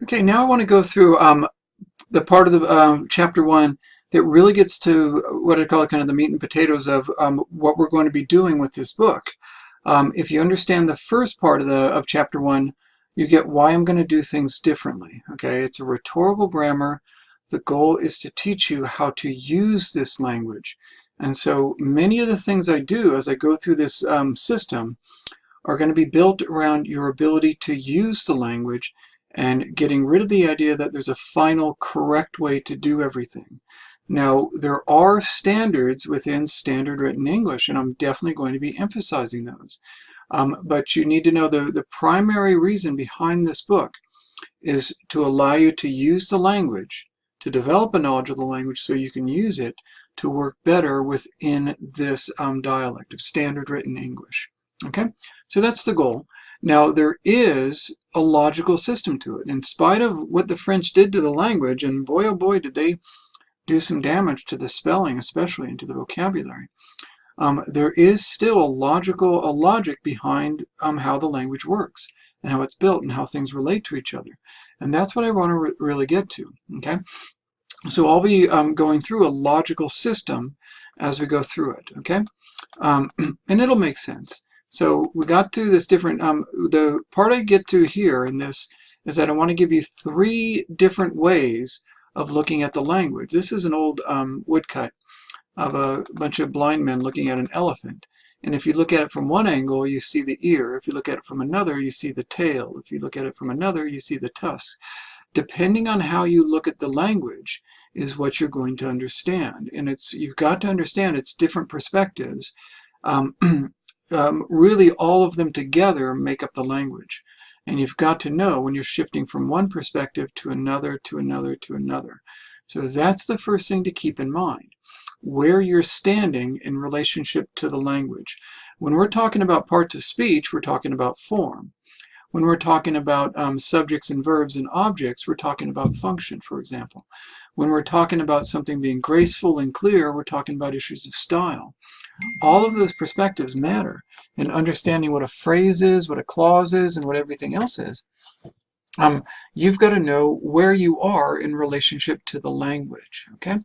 Okay, now I want to go through the part of the chapter 1 that really gets to what I call kind of the meat and potatoes of what we're going to be doing with this book. If you understand the first part of chapter 1, you get why I'm going to do things differently. Okay, it's a rhetorical grammar. The goal is to teach you how to use this language. And so many of the things I do as I go through this system are going to be built around your ability to use the language and getting rid of the idea that there's a final correct way to do everything. Now, there are standards within standard written English, and I'm definitely going to be emphasizing those. But you need to know the primary reason behind this book is to allow you to use the language, to develop a knowledge of the language so you can use it to work better within this dialect of standard written English. Okay, so that's the goal. Now, there is a logical system to it. In spite of what the French did to the language, and boy, oh boy, did they do some damage to the spelling, especially, and to the vocabulary, there is still a logic behind how the language works and how it's built and how things relate to each other. And that's what I want to really get to, okay? So I'll be going through a logical system as we go through it, okay? And it'll make sense. So we got to this different, the part I get to here in this is that I want to give you 3 different ways of looking at the language. This is an old woodcut of a bunch of blind men looking at an elephant. And if you look at it from one angle, you see the ear. If you look at it from another, you see the tail. If you look at it from another, you see the tusk. Depending on how you look at the language is what you're going to understand. And you've got to understand it's different perspectives. Really all of them together make up the language. And you've got to know when you're shifting from one perspective to another, to another, to another. So that's the first thing to keep in mind, where you're standing in relationship to the language. When we're talking about parts of speech, we're talking about form. When we're talking about subjects and verbs and objects, we're talking about function, for example. When we're talking about something being graceful and clear, we're talking about issues of style. All of those perspectives matter in understanding what a phrase is, what a clause is, and what everything else is. You've got to know where you are in relationship to the language, okay?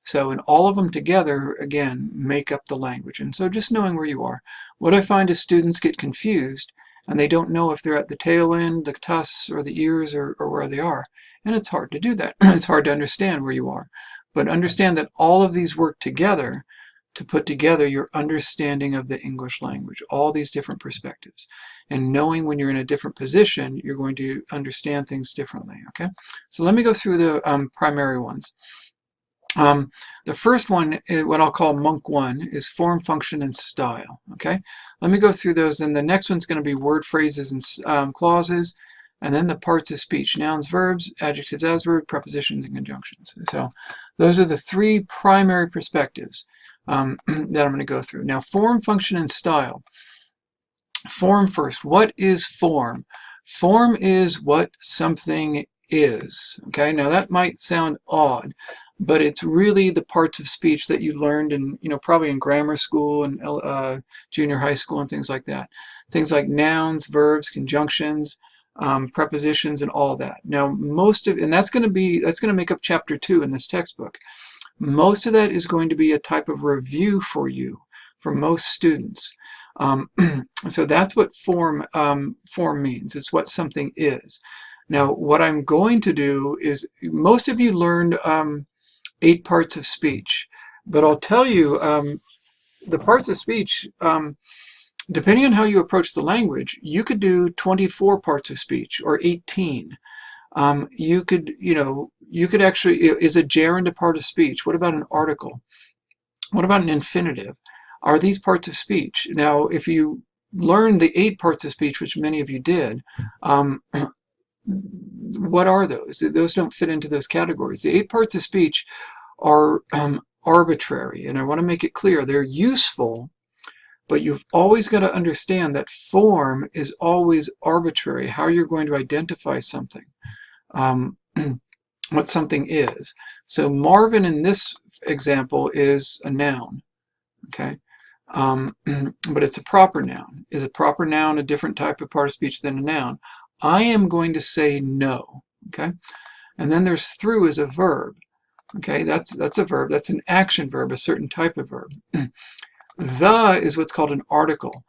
So, and all of them together, again, make up the language. And so just knowing where you are. What I find is students get confused and they don't know if they're at the tail end, the tusks, or the ears, or where they are. And it's hard to do that. It's hard to understand where you are. But understand that all of these work together to put together your understanding of the English language, all these different perspectives. And knowing when you're in a different position, you're going to understand things differently, okay? So let me go through the primary ones. The first one, what I'll call Monk 1, is form, function, and style, okay? Let me go through those, and the next one's going to be word, phrases, and clauses, and then the parts of speech, nouns, verbs, adjectives as verb, prepositions, and conjunctions. So those are the 3 primary perspectives that I'm going to go through. Now, form, function, and style. Form first. What is form? Form is what something is. Okay, now that might sound odd, but it's really the parts of speech that you learned in, probably in grammar school and junior high school and things like that. Things like nouns, verbs, conjunctions, prepositions, and all that. Now, and that's going to make up chapter 2 in this textbook. Most of that is going to be a type of review for you, for most students. So that's what form means. It's what something is. Now, what I'm going to do is, most of you learned 8 parts of speech, but I'll tell you, the parts of speech, depending on how you approach the language, you could do 24 parts of speech or 18. You could actually, is a gerund a part of speech? What about an article? What about an infinitive? Are these parts of speech? Now, if you learn the 8 parts of speech, which many of you did, what are those? Those don't fit into those categories. The 8 parts of speech are arbitrary, and I want to make it clear they're useful, but you've always got to understand that form is always arbitrary, how you're going to identify something, what something is. So Marvin in this example is a noun, okay? But it's a proper noun. Is a proper noun a different type of part of speech than a noun? I am going to say no, okay? And then there's through is a verb, okay? That's a verb. That's an action verb, a certain type of verb. The is what's called an article.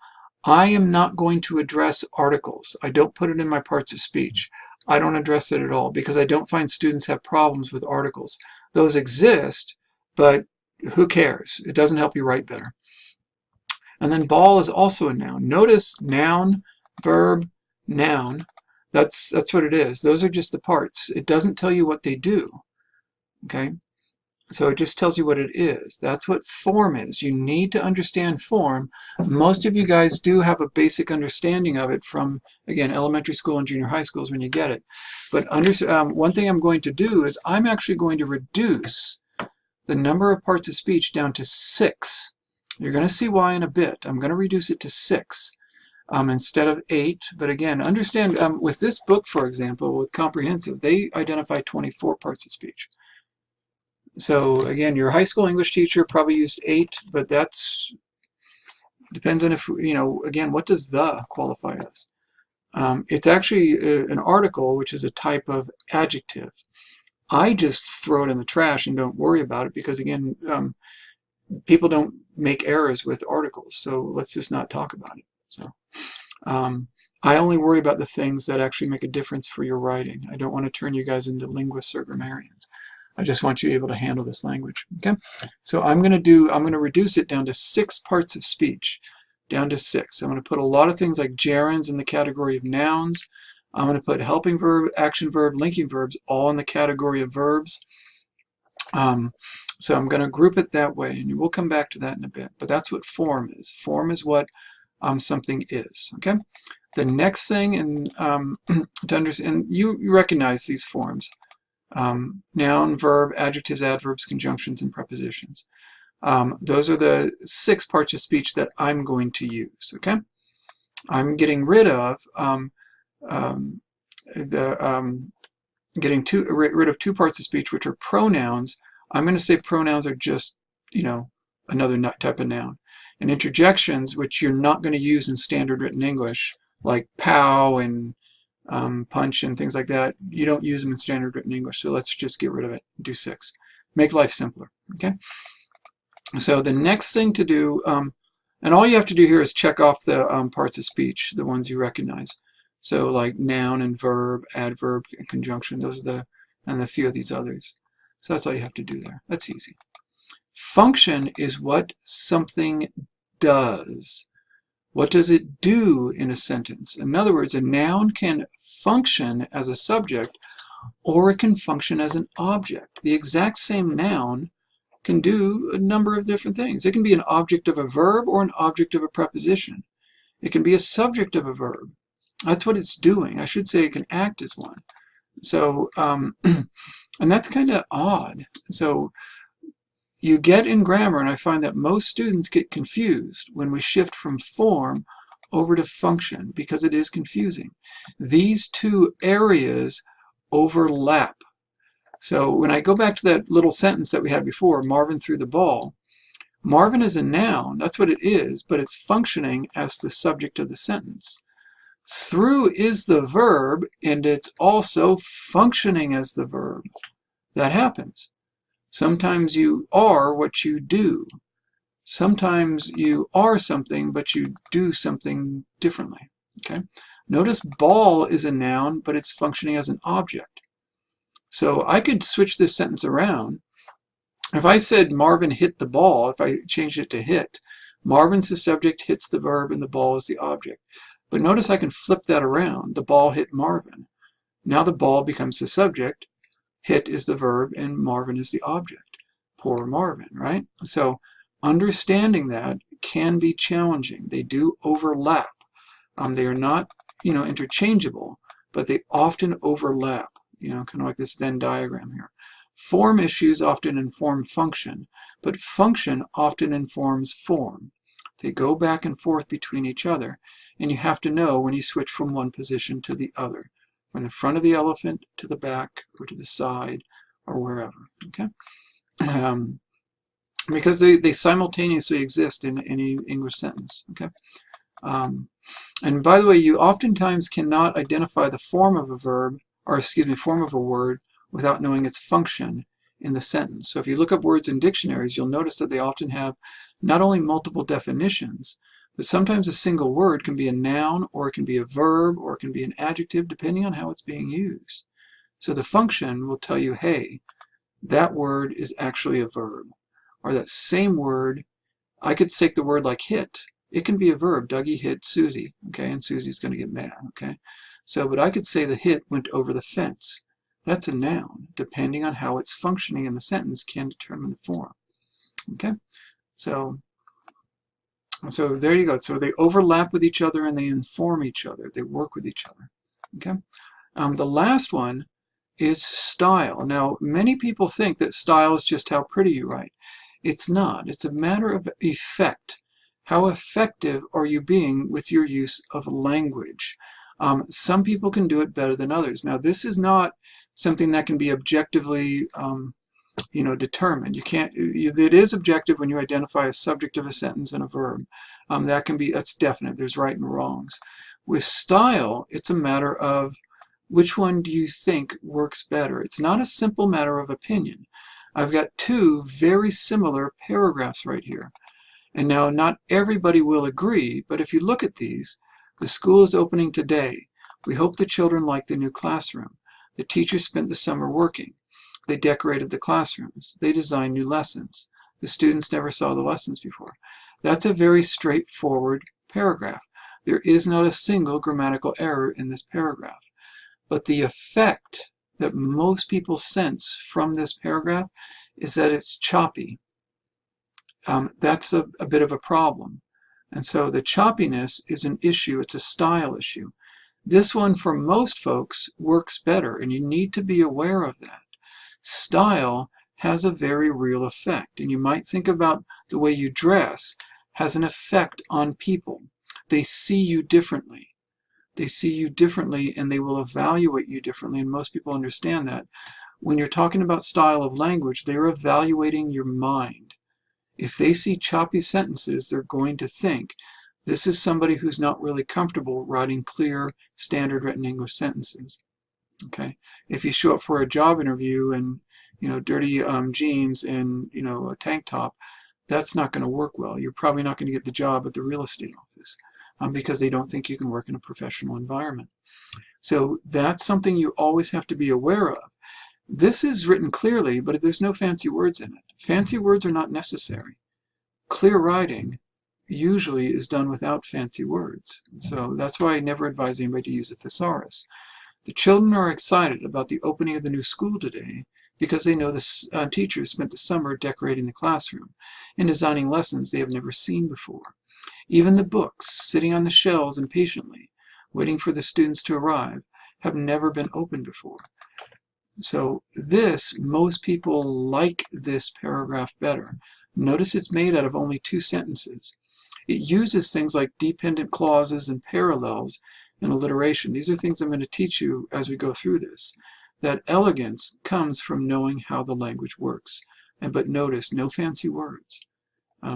I am not going to address articles. I don't put it in my parts of speech. I don't address it at all because I don't find students have problems with articles. Those exist, but who cares? It doesn't help you write better. And then ball is also a noun. Notice noun, verb, noun. That's what it is. Those are just the parts. It doesn't tell you what they do. Okay? So it just tells you what it is. That's what form is. You need to understand form. Most of you guys do have a basic understanding of it from, again, elementary school and junior high schools when you get it. But one thing I'm going to do is I'm actually going to reduce the number of parts of speech down to 6. You're going to see why in a bit. I'm going to reduce it to 6 instead of 8. But again, understand with this book, for example, with comprehensive, they identify 24 parts of speech. So again, your high school English teacher probably used 8, but that's depends on if, you know, again, what does the qualify as? It's actually an article, which is a type of adjective. I just throw it in the trash and don't worry about it because, again, people don't make errors with articles, so let's just not talk about it. So I only worry about the things that actually make a difference for your writing. I don't want to turn you guys into linguists or grammarians. I just want you able to handle this language. Okay, so I'm going to reduce it down to 6 parts of speech, down to 6. I'm going to put a lot of things like gerunds in the category of nouns. I'm going to put helping verb, action verb, linking verbs all in the category of verbs. So I'm going to group it that way, and we'll come back to that in a bit. But that's what form is. Form is what something is. Okay. The next thing, and to understand, you recognize these forms. Noun, verb, adjectives, adverbs, conjunctions, and prepositions. Those are the 6 parts of speech that I'm going to use. Okay, I'm getting rid of rid of 2 parts of speech, which are pronouns. I'm going to say pronouns are just, you know, another type of noun, and interjections, which you're not going to use in standard written English, like pow and punch and things like that. You don't use them in standard written English, so let's just get rid of it. Do 6. Make life simpler. Okay. So the next thing to do, and all you have to do here is check off the parts of speech, the ones you recognize. So like noun and verb, adverb, and conjunction. Those are and a few of these others. So that's all you have to do there. That's easy. Function is what something does. What does it do in a sentence? In other words, a noun can function as a subject, or it can function as an object. The exact same noun can do a number of different things. It can be an object of a verb or an object of a preposition. It can be a subject of a verb. That's what it's doing. I should say it can act as one. So, and that's kind of odd. So you get in grammar, and I find that most students get confused when we shift from form over to function because it is confusing. These 2 areas overlap. So when I go back to that little sentence that we had before, Marvin threw the ball, Marvin is a noun, that's what it is, but it's functioning as the subject of the sentence. Through is the verb, and it's also functioning as the verb. That happens. Sometimes you are what you do. Sometimes you are something, but you do something differently. Okay. Notice ball is a noun, but it's functioning as an object. So I could switch this sentence around. If I said Marvin hit the ball, if I changed it to hit, Marvin's the subject, hits the verb, and the ball is the object. But notice I can flip that around. The ball hit Marvin. Now the ball becomes the subject, hit is the verb, and Marvin is the object. Poor Marvin, right? So understanding that can be challenging. They do overlap. They are not, you know, interchangeable, but they often overlap, you know, kind of like this Venn diagram here. Form issues often inform function, but function often informs form. They go back and forth between each other, and you have to know when you switch from one position to the other, from the front of the elephant to the back or to the side or wherever. Okay, because they simultaneously exist in any English sentence. Okay, and by the way, you oftentimes cannot identify the form of a verb or excuse me, form of a word without knowing its function in the sentence. So if you look up words in dictionaries, you'll notice that they often have not only multiple definitions, but sometimes a single word can be a noun, or it can be a verb, or it can be an adjective, depending on how it's being used. So the function will tell you, hey, that word is actually a verb. Or that same word, I could take the word like hit. It can be a verb. Dougie hit Susie, okay, and Susie's going to get mad, okay? So, but I could say the hit went over the fence. That's a noun. Depending on how it's functioning in the sentence can determine the form, okay? So there you go. So they overlap with each other and they inform each other. They work with each other, okay? The last one is style. Now, many people think that style is just how pretty you write. It's not. It's a matter of effect. How effective are you being with your use of language? Some people can do it better than others. Now, this is not something that can be objectively determined. You can't. It is objective when you identify a subject of a sentence and a verb. That's definite. There's right and wrongs. With style, it's a matter of which one do you think works better. It's not a simple matter of opinion. I've got two very similar paragraphs right here. And now not everybody will agree, but if you look at these, the school is opening today. We hope the children like the new classroom. The teachers spent the summer working. They decorated the classrooms. They designed new lessons. The students never saw the lessons before. That's a very straightforward paragraph. There is not a single grammatical error in this paragraph. But the effect that most people sense from this paragraph is that it's choppy. That's a bit of a problem. And so the choppiness is an issue. It's a style issue. This one, for most folks, works better, and you need to be aware of that. Style has a very real effect, and you might think about the way you dress has an effect on people. They see you differently. They see you differently, and they will evaluate you differently, and most people understand that. When you're talking about style of language, they're evaluating your mind. If they see choppy sentences, they're going to think, this is somebody who's not really comfortable writing clear, standard written English sentences. Okay? If you show up for a job interview and, dirty jeans and, a tank top, that's not going to work well. You're probably not going to get the job at the real estate office because they don't think you can work in a professional environment. So that's something you always have to be aware of. This is written clearly, but there's no fancy words in it. Fancy words are not necessary. Clear writing usually is done without fancy words. So that's why I never advise anybody to use a thesaurus. The children are excited about the opening of the new school today because they know the teachers spent the summer decorating the classroom and designing lessons they have never seen before. Even the books, sitting on the shelves impatiently, waiting for the students to arrive, have never been opened before. So most people like this paragraph better. Notice it's made out of only 2 sentences. It uses things like dependent clauses and parallels and alliteration. These are things I'm going to teach you as we go through this. That elegance comes from knowing how the language works. But notice, no fancy words.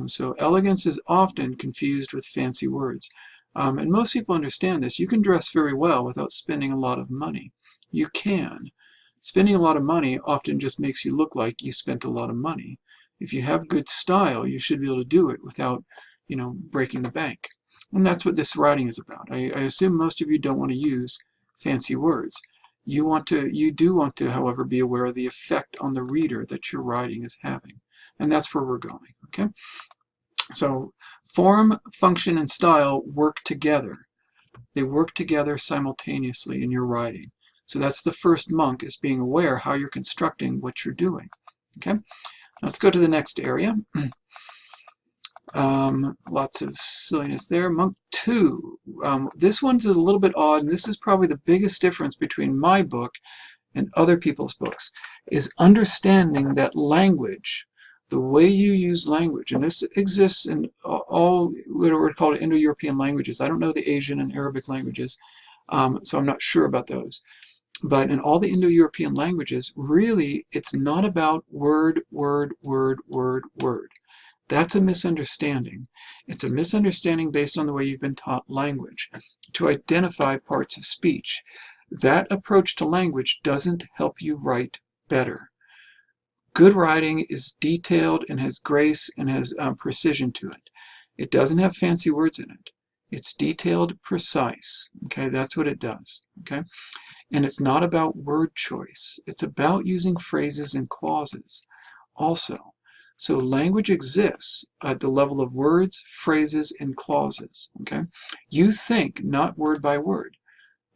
So elegance is often confused with fancy words. And most people understand this. You can dress very well without spending a lot of money. You can. Spending a lot of money often just makes you look like you spent a lot of money. If you have good style, you should be able to do it without, breaking the bank. And that's what this writing is about. I assume most of you don't want to use fancy words. You do want to, however, be aware of the effect on the reader that your writing is having. And that's where we're going, okay? So form, function, and style work together. They work together simultaneously in your writing. So that's the first monk, is being aware how you're constructing what you're doing. Okay, let's go to the next area. Lots of silliness there. Monk 2. This one's a little bit odd, and this is probably the biggest difference between my book and other people's books, is understanding that language, the way you use language, and this exists in all what are called Indo-European languages. I don't know the Asian and Arabic languages, so I'm not sure about those. But in all the Indo-European languages, really, it's not about word, word, word, word, word. That's a misunderstanding. It's a misunderstanding based on the way you've been taught language to identify parts of speech. that approach to language doesn't help you write better. Good writing is detailed and has grace and has precision to it. It doesn't have fancy words in it. It's detailed, precise. Okay, that's what it does. Okay, and it's not about word choice. It's about using phrases and clauses also. So language exists at the level of words, phrases, and clauses. Okay, you think not word by word.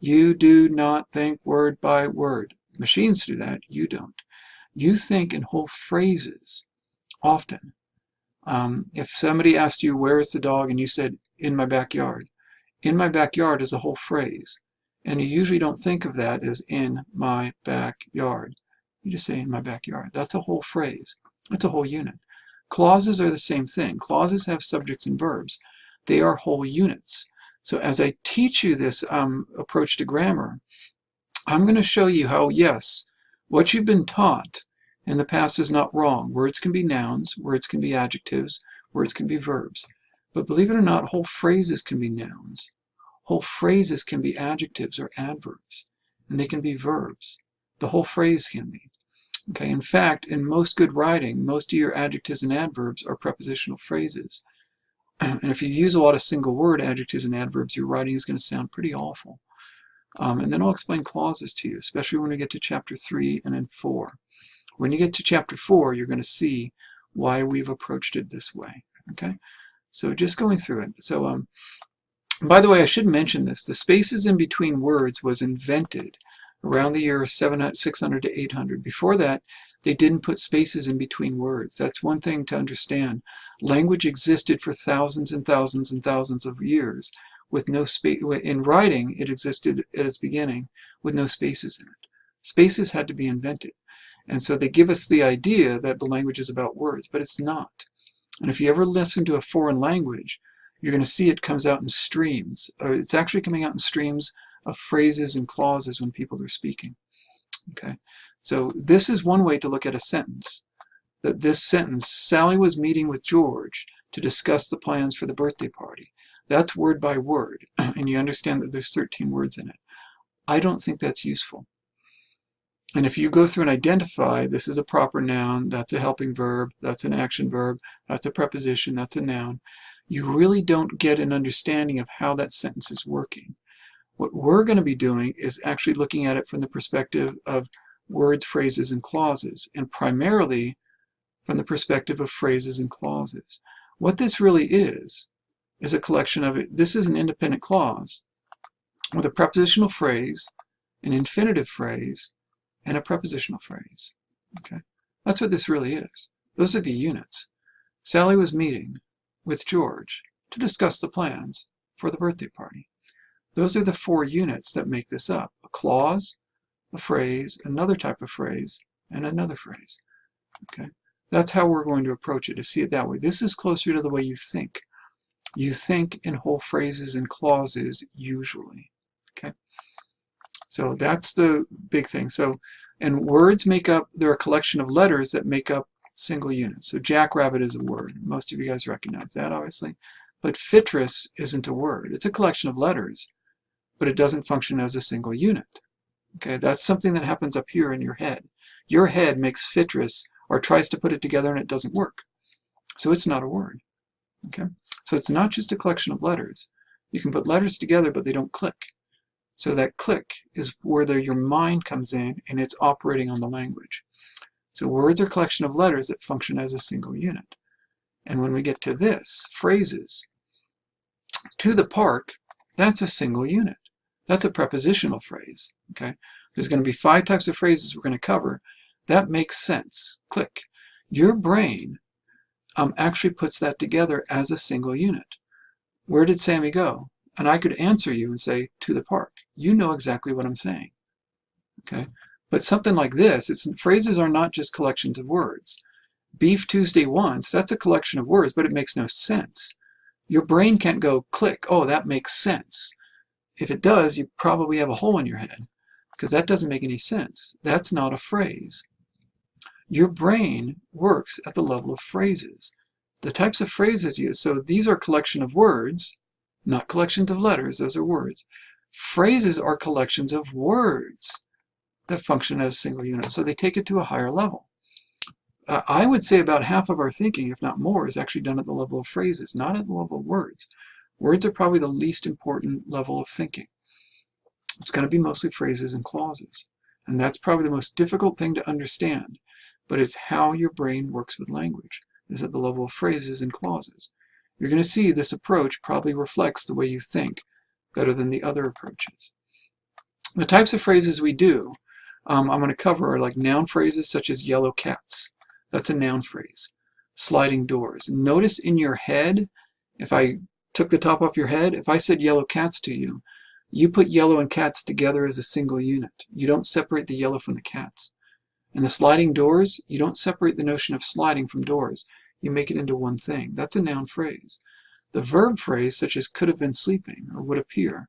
You do not think word by word. Machines do that. You don't. You think in whole phrases often. If somebody asked you, where is the dog? And you said, in my backyard. In my backyard is a whole phrase. And you usually don't think of that as in my backyard. You just say in my backyard. That's a whole phrase. That's a whole unit. Clauses are the same thing. Clauses have subjects and verbs. They are whole units. So as I teach you this approach to grammar, I'm going to show you how, yes, what you've been taught in the past is not wrong. Words can be nouns, words can be adjectives, words can be verbs. But believe it or not, whole phrases can be nouns. Whole phrases can be adjectives or adverbs, and they can be verbs. The whole phrase can be. Okay, in fact, in most good writing, most of your adjectives and adverbs are prepositional phrases. And if you use a lot of single word adjectives and adverbs, your writing is going to sound pretty awful. And then I'll explain clauses to you, especially when we get to chapter 3 and then 4. When you get to chapter 4, you're going to see why we've approached it this way. Okay, so just going through it. So, by the way, I should mention this. The spaces in between words was invented around the year 600 to 800. Before that, they didn't put spaces in between words. That's one thing to understand. Language existed for thousands and thousands and thousands of years with no space. In writing, it existed at its beginning with no spaces in it. Spaces had to be invented. And so they give us the idea that the language is about words, but it's not. And if you ever listen to a foreign language, you're going to see it comes out in streams. It's actually coming out in streams of phrases and clauses when people are speaking. Okay, so this is one way to look at a sentence. That this sentence, Sally was meeting with George to discuss the plans for the birthday party. That's word by word, and you understand that there's 13 words in it. I don't think that's useful. And if you go through and identify, this is a proper noun, that's a helping verb, that's an action verb, that's a preposition, that's a noun, you really don't get an understanding of how that sentence is working. What we're going to be doing is actually looking at it from the perspective of words, phrases, and clauses, and primarily from the perspective of phrases and clauses. What this really is a collection of it. This is an independent clause with a prepositional phrase, an infinitive phrase, and a prepositional phrase. Okay, that's what this really is. Those are the units. Sally was meeting with George to discuss the plans for the birthday party. Those are the 4 units that make this up. A clause, a phrase, another type of phrase, and another phrase. Okay, that's how we're going to approach it, to see it that way. This is closer to the way you think. You think in whole phrases and clauses usually. Okay, so that's the big thing. So, and words make up, they're a collection of letters that make up single units. So jackrabbit is a word. Most of you guys recognize that, obviously. But Fitris isn't a word. It's a collection of letters, but it doesn't function as a single unit. Okay, that's something that happens up here in your head. Your head makes Fitris, or tries to put it together, and it doesn't work. So it's not a word. Okay, so it's not just a collection of letters. You can put letters together, but they don't click. So that click is where your mind comes in, and it's operating on the language. So words are a collection of letters that function as a single unit. And when we get to this, phrases, to the park, that's a single unit. That's a prepositional phrase. Okay, there's going to be 5 types of phrases we're going to cover. That makes sense. Click. Your brain actually puts that together as a single unit. Where did Sammy go? And I could answer you and say, to the park. You know exactly what I'm saying. Okay, but something like this, phrases are not just collections of words. Beef Tuesday once, that's a collection of words, but it makes no sense. Your brain can't go, click, oh, that makes sense. If it does, you probably have a hole in your head, because that doesn't make any sense. That's not a phrase. Your brain works at the level of phrases. The types of phrases used, so these are a collection of words, not collections of letters, those are words. Phrases are collections of words that function as a single unit, so they take it to a higher level. I would say about half of our thinking, if not more, is actually done at the level of phrases, not at the level of words. Words are probably the least important level of thinking. It's going to be mostly phrases and clauses. And that's probably the most difficult thing to understand, but it's how your brain works with language, is at the level of phrases and clauses. You're going to see this approach probably reflects the way you think better than the other approaches. The types of phrases we do, I'm going to cover are like noun phrases such as yellow cats. That's a noun phrase. Sliding doors. Notice in your head, if I took the top off your head, if I said yellow cats to you, you put yellow and cats together as a single unit. You don't separate the yellow from the cats. And the sliding doors, you don't separate the notion of sliding from doors. You make it into one thing. That's a noun phrase. The verb phrase, such as could have been sleeping or would appear,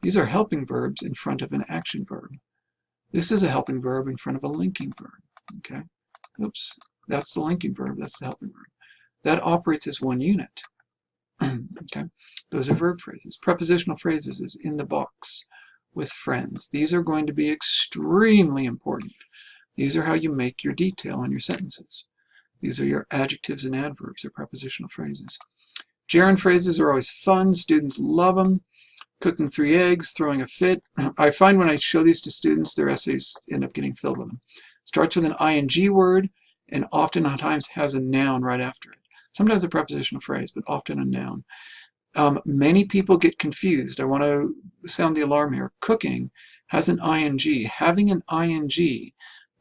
these are helping verbs in front of an action verb. This is a helping verb in front of a linking verb. Okay? Oops. That's the linking verb. That's the helping verb. That operates as one unit. Okay? Those are verb phrases. Prepositional phrases is in the box with friends. These are going to be extremely important. These are how you make your detail in your sentences. These are your adjectives and adverbs, or prepositional phrases. Gerund phrases are always fun. Students love them. Cooking 3 eggs, throwing a fit. I find when I show these to students, their essays end up getting filled with them. Starts with an ing word and oftentimes has a noun right after it. Sometimes a prepositional phrase, but often a noun. Many people get confused. I want to sound the alarm here. Cooking has an ing. Having an ing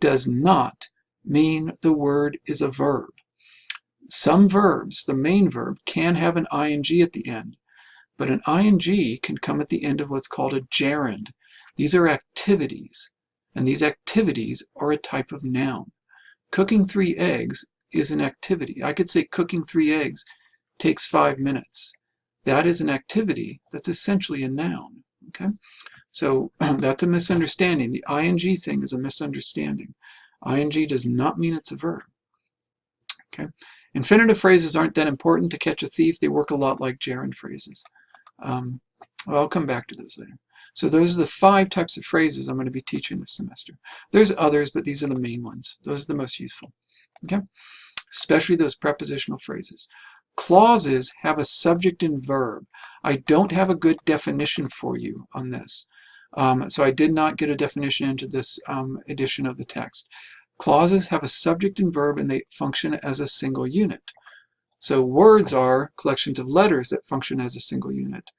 does not mean the word is a verb. Some verbs, the main verb, can have an ing at the end, but an ing can come at the end of what's called a gerund. These are activities, and these activities are a type of noun. Cooking 3 eggs is an activity. I could say cooking 3 eggs takes 5 minutes. That is an activity that's essentially a noun. Okay? So that's a misunderstanding. The ing thing is a misunderstanding. Ing does not mean it's a verb. Okay? Infinitive phrases aren't that important to catch a thief. They work a lot like gerund phrases. Well, I'll come back to those later. So those are the 5 types of phrases I'm going to be teaching this semester. There's others, but these are the main ones. Those are the most useful. Okay? Especially those prepositional phrases. Clauses have a subject and verb. I don't have a good definition for you on this. So I did not get a definition into this edition of the text. Clauses have a subject and verb, and they function as a single unit. So words are collections of letters that function as a single unit.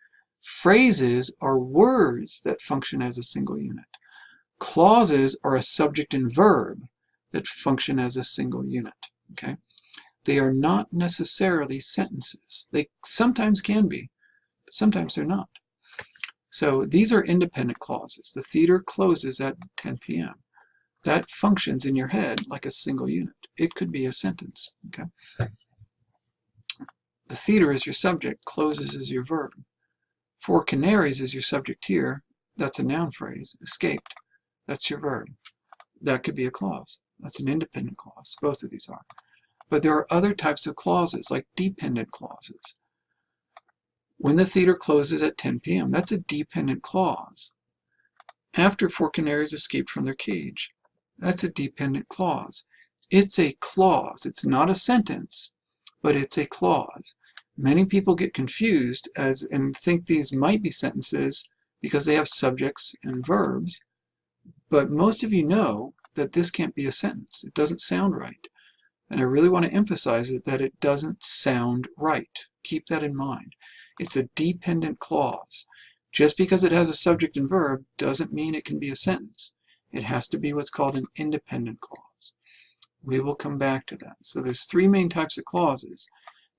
Phrases are words that function as a single unit. Clauses are a subject and verb that function as a single unit. Okay? They are not necessarily sentences. They sometimes can be, but sometimes they're not. So these are independent clauses. The theater closes at 10 p.m. That functions in your head like a single unit. It could be a sentence. Okay? The theater is your subject, closes is your verb. 4 canaries is your subject here. That's a noun phrase. Escaped. That's your verb. That could be a clause. That's an independent clause. Both of these are. But there are other types of clauses, like dependent clauses. When the theater closes at 10 p.m., that's a dependent clause. After 4 canaries escaped from their cage, that's a dependent clause. It's a clause. It's not a sentence, but it's a clause. Many people get confused and think these might be sentences because they have subjects and verbs, but most of you know that this can't be a sentence. It doesn't sound right. And I really want to emphasize that it doesn't sound right. Keep that in mind. It's a dependent clause. Just because it has a subject and verb doesn't mean it can be a sentence. It has to be what's called an independent clause. We will come back to that. So there's 3 main types of clauses: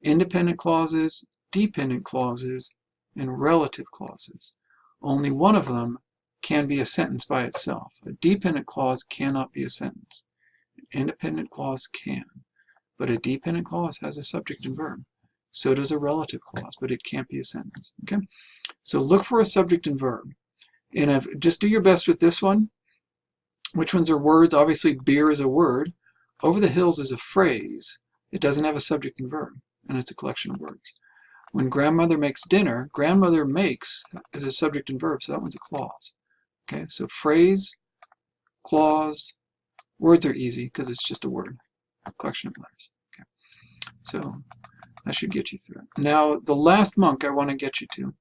independent clauses, dependent clauses, and relative clauses. Only one of them can be a sentence by itself. A dependent clause cannot be a sentence. An independent clause can. But a dependent clause has a subject and verb. So does a relative clause, but it can't be a sentence. Okay? So look for a subject and verb. And just do your best with this one. Which ones are words? Obviously, beer is a word. Over the hills is a phrase. It doesn't have a subject and verb, and it's a collection of words. When grandmother makes dinner, grandmother makes is a subject and verb, so that one's a clause. Okay, so phrase, clause, words are easy because it's just a word, a collection of letters. Okay, so that should get you through it. Now, the last monk I want to get you to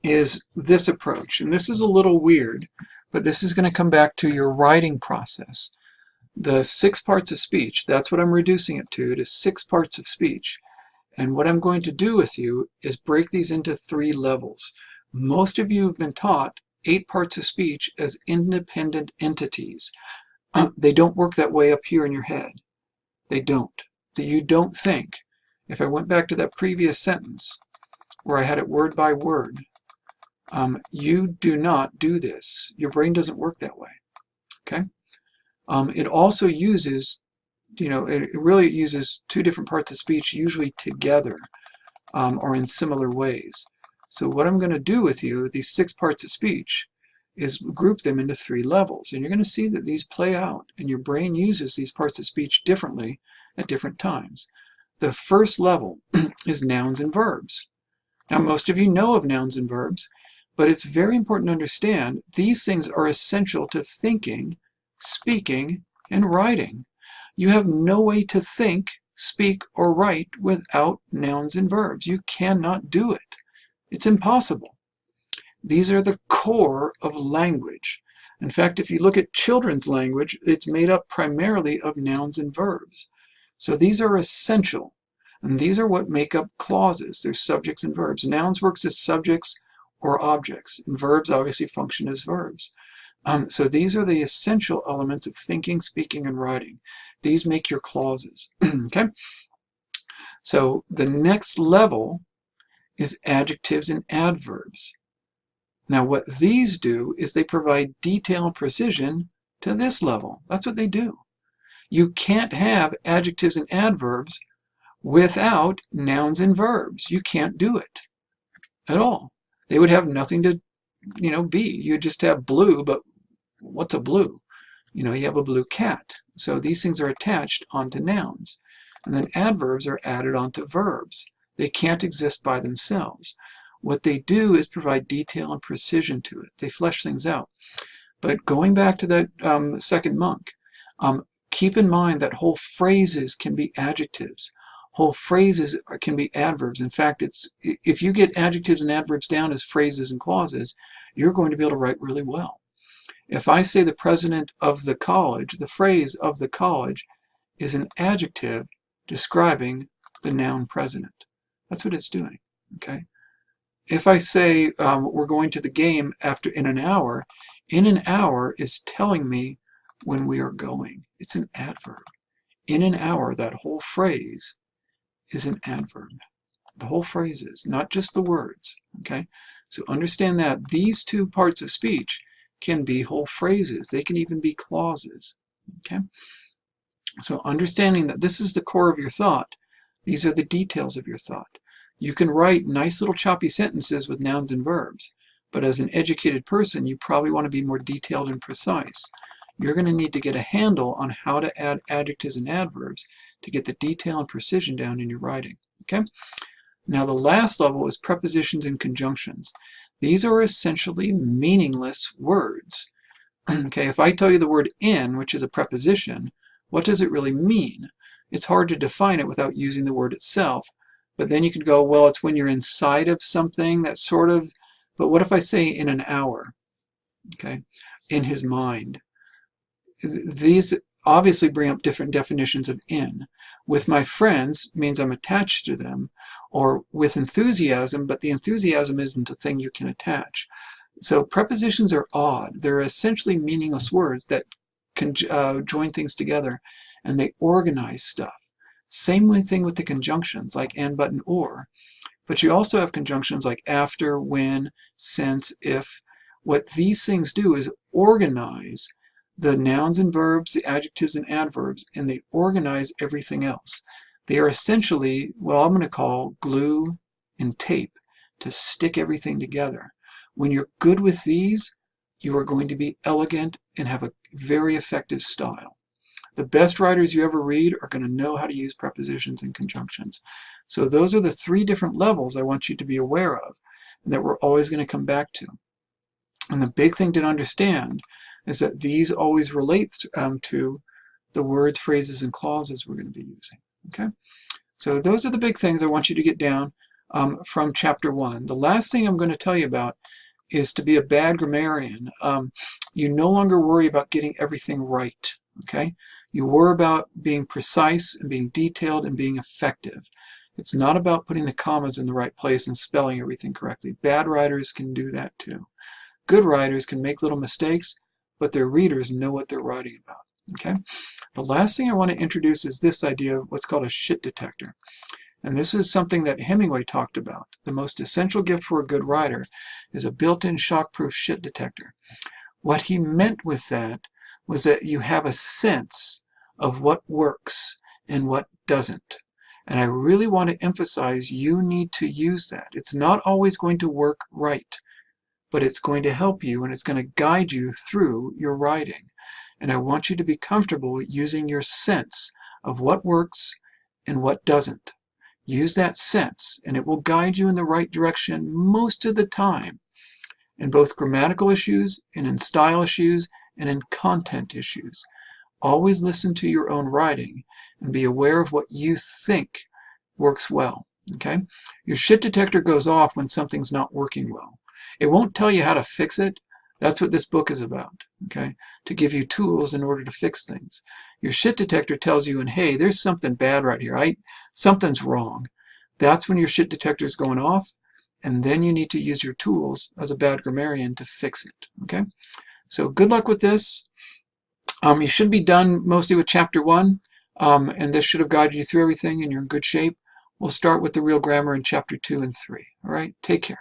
is this approach. And this is a little weird, but this is going to come back to your writing process. The 6 parts of speech, that's what I'm reducing it to 6 parts of speech. And what I'm going to do with you is break these into 3 levels. Most of you have been taught 8 parts of speech as independent entities. They don't work that way up here in your head. They don't. So you don't think. If I went back to that previous sentence where I had it word by word, you do not do this. Your brain doesn't work that way. Okay? It also uses, it really uses 2 different parts of speech, usually together or in similar ways. So what I'm going to do with you, these 6 parts of speech, is group them into 3 levels. And you're going to see that these play out, and your brain uses these parts of speech differently at different times. The first level is nouns and verbs. Now, most of you know of nouns and verbs, but it's very important to understand these things are essential to thinking, speaking, and writing. You have no way to think, speak, or write without nouns and verbs. You cannot do it. It's impossible. These are the core of language. In fact, if you look at children's language, it's made up primarily of nouns and verbs. So these are essential, and these are what make up clauses. They're subjects and verbs. Nouns works as subjects or objects, and verbs obviously function as verbs. So these are the essential elements of thinking, speaking, and writing. These make your clauses. Okay? So the next level is adjectives and adverbs. Now what these do is they provide detail and precision to this level. That's what they do. You can't have adjectives and adverbs without nouns and verbs. You can't do it at all. They would have nothing to, be. You just have blue, but what's a blue? You have a blue cat. So these things are attached onto nouns. And then adverbs are added onto verbs. They can't exist by themselves. What they do is provide detail and precision to it. They flesh things out. But going back to that second monk, keep in mind that whole phrases can be adjectives. Whole phrases can be adverbs. In fact, if you get adjectives and adverbs down as phrases and clauses, you're going to be able to write really well. If I say the president of the college, the phrase of the college is an adjective describing the noun president. That's what it's doing. Okay. If I say we're going to the game in an hour is telling me when we are going. It's an adverb. In an hour, that whole phrase is an adverb. The whole phrase is, not just the words. Okay? So understand that these 2 parts of speech can be whole phrases. They can even be clauses. Okay? So understanding that this is the core of your thought, these are the details of your thought. You can write nice little choppy sentences with nouns and verbs, but as an educated person, you probably want to be more detailed and precise. You're going to need to get a handle on how to add adjectives and adverbs to get the detail and precision down in your writing. Okay? Now the last level is prepositions and conjunctions. These are essentially meaningless words. Okay, if I tell you the word in, which is a preposition, what does it really mean? It's hard to define it without using the word itself. But then you could go, well, it's when you're inside of something, that sort of, but what if I say in an hour? Okay, in his mind. These obviously bring up different definitions of in. With my friends means I'm attached to them, or with enthusiasm, but the enthusiasm isn't a thing you can attach. So prepositions are odd. They're essentially meaningless words that can join things together, and they organize stuff. Same thing with the conjunctions like and, but, and, or. But you also have conjunctions like after, when, since, if. What these things do is organize the nouns and verbs, the adjectives and adverbs, and they organize everything else. They are essentially what I'm going to call glue and tape to stick everything together. When you're good with these, you are going to be elegant and have a very effective style. The best writers you ever read are going to know how to use prepositions and conjunctions. So those are the 3 different levels I want you to be aware of and that we're always going to come back to. And the big thing to understand is that these always relate to the words, phrases, and clauses we're going to be using. Okay? So those are the big things I want you to get down from chapter 1. The last thing I'm going to tell you about is to be a bad grammarian. You no longer worry about getting everything right. Okay? You worry about being precise and being detailed and being effective. It's not about putting the commas in the right place and spelling everything correctly. Bad writers can do that too. Good writers can make little mistakes, but their readers know what they're writing about. Okay? The last thing I want to introduce is this idea of what's called a shit detector. And this is something that Hemingway talked about. The most essential gift for a good writer is a built-in shockproof shit detector. What he meant with that was that you have a sense of what works and what doesn't. And I really want to emphasize you need to use that. It's not always going to work right, but it's going to help you and it's going to guide you through your writing. And I want you to be comfortable using your sense of what works and what doesn't. Use that sense and it will guide you in the right direction most of the time in both grammatical issues and in style issues and in content issues. Always listen to your own writing and be aware of what you think works well. Okay? Your shit detector goes off when something's not working well. It won't tell you how to fix it. That's what this book is about, okay? To give you tools in order to fix things. Your shit detector tells you, and hey, there's something bad right here. Something's wrong. That's when your shit detector is going off, and then you need to use your tools as a bad grammarian to fix it, okay? So good luck with this. You should be done mostly with chapter 1, and this should have guided you through everything, and you're in good shape. We'll start with the real grammar in chapter 2 and 3, all right? Take care.